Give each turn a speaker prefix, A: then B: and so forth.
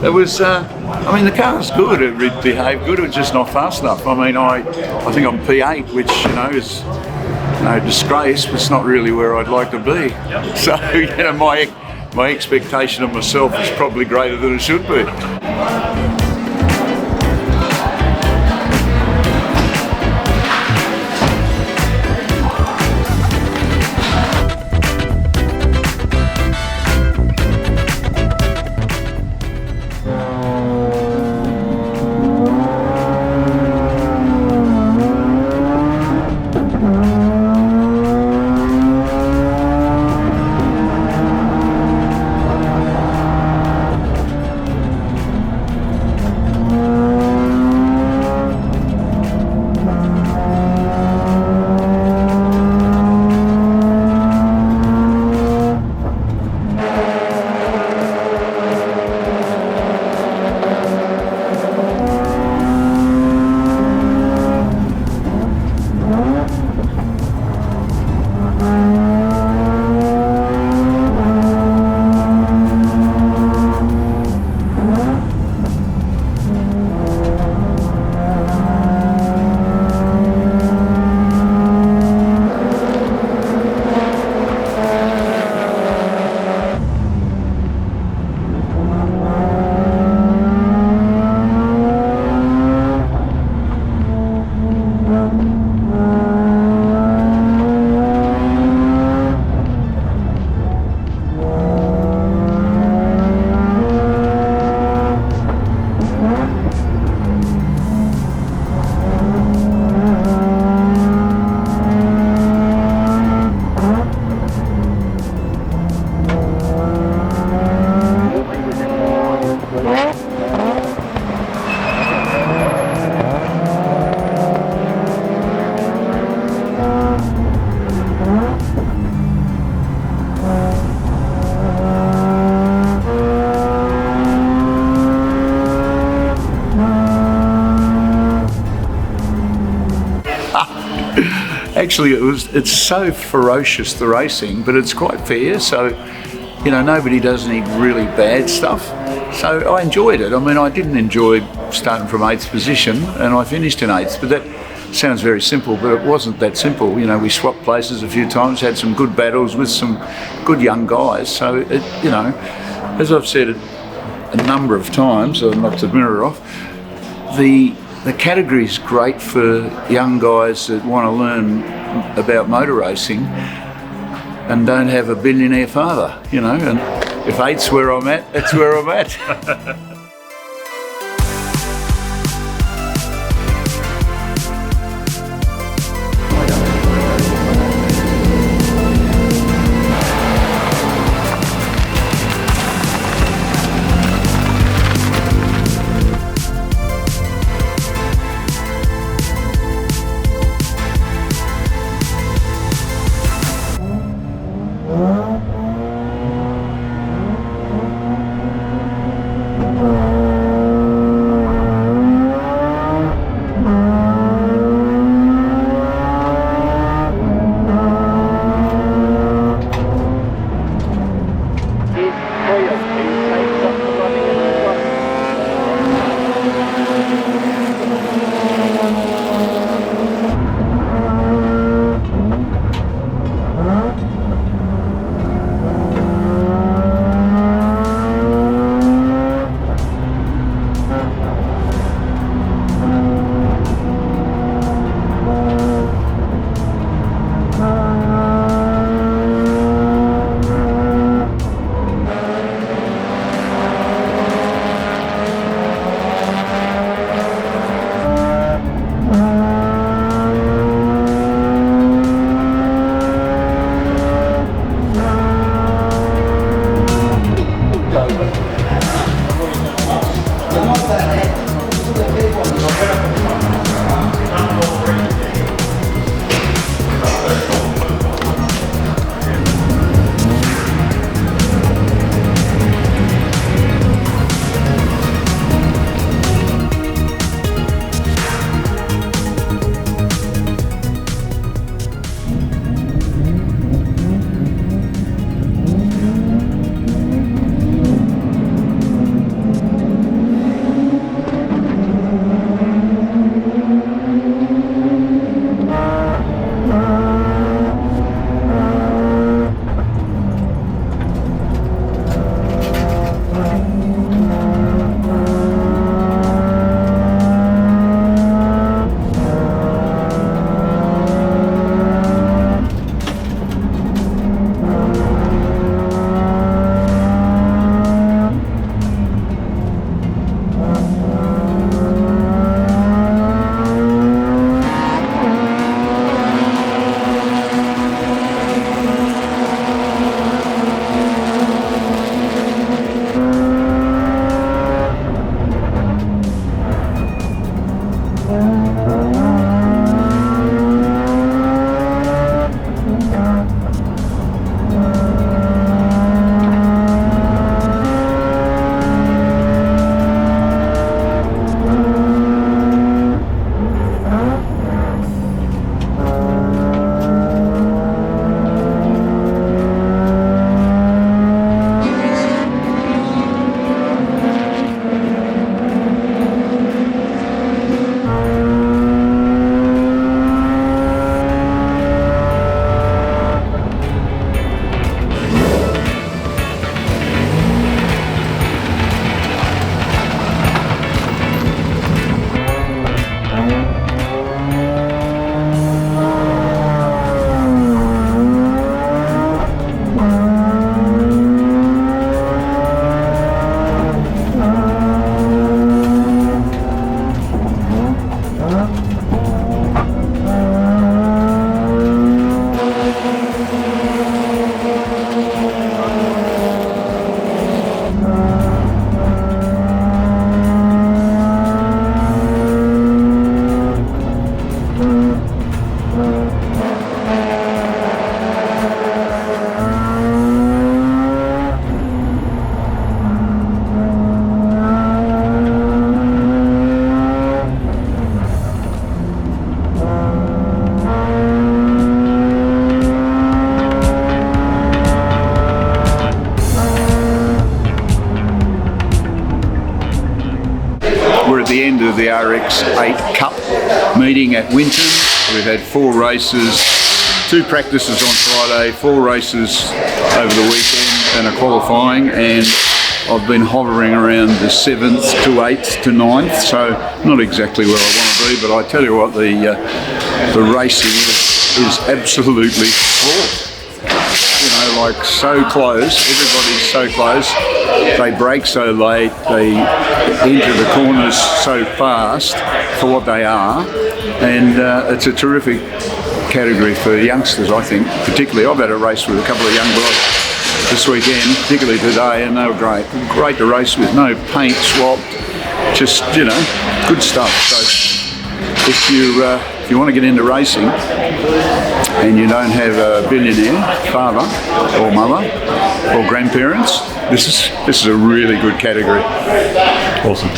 A: It was, I mean, the car's good, it behaved good, it was just not fast enough. I mean, I think I'm P8, which, you know, is no disgrace, but it's not really where I'd like to be. Yep. So, you know, my expectation of myself is probably greater than it should be. Actually, it's so ferocious, the racing, but it's quite fair, so, you know, nobody does any really bad stuff. So I enjoyed it. I mean, I didn't enjoy starting from 8th position, and I finished in 8th, but that sounds very simple, but it wasn't that simple. You know, we swapped places a few times, had some good battles with some good young guys, so, you know, as I've said a number of times, I've knocked the mirror off, the category is great for young guys that want to learn about motor racing and don't have a billionaire father, you know, and if 8's where I'm at, that's where I'm at. of the RX8 Cup meeting at Winton. We've had 4 races, 2 practices on Friday, 4 races over the weekend and a qualifying, and I've been hovering around the 7th to 8th to 9th, so not exactly where I want to be, but I tell you what, the racing is absolutely fraught. You know, like so close, everybody's so close, they brake so late, they enter the corners so fast for what they are, and it's a terrific category for youngsters, I think. Particularly, I've had a race with a couple of young blokes this weekend, particularly today, and they were great. Great to race with, no paint swapped, just, you know, good stuff. So if you want to get into racing and you don't have a billionaire father or mother or grandparents, this is a really good category.
B: Awesome.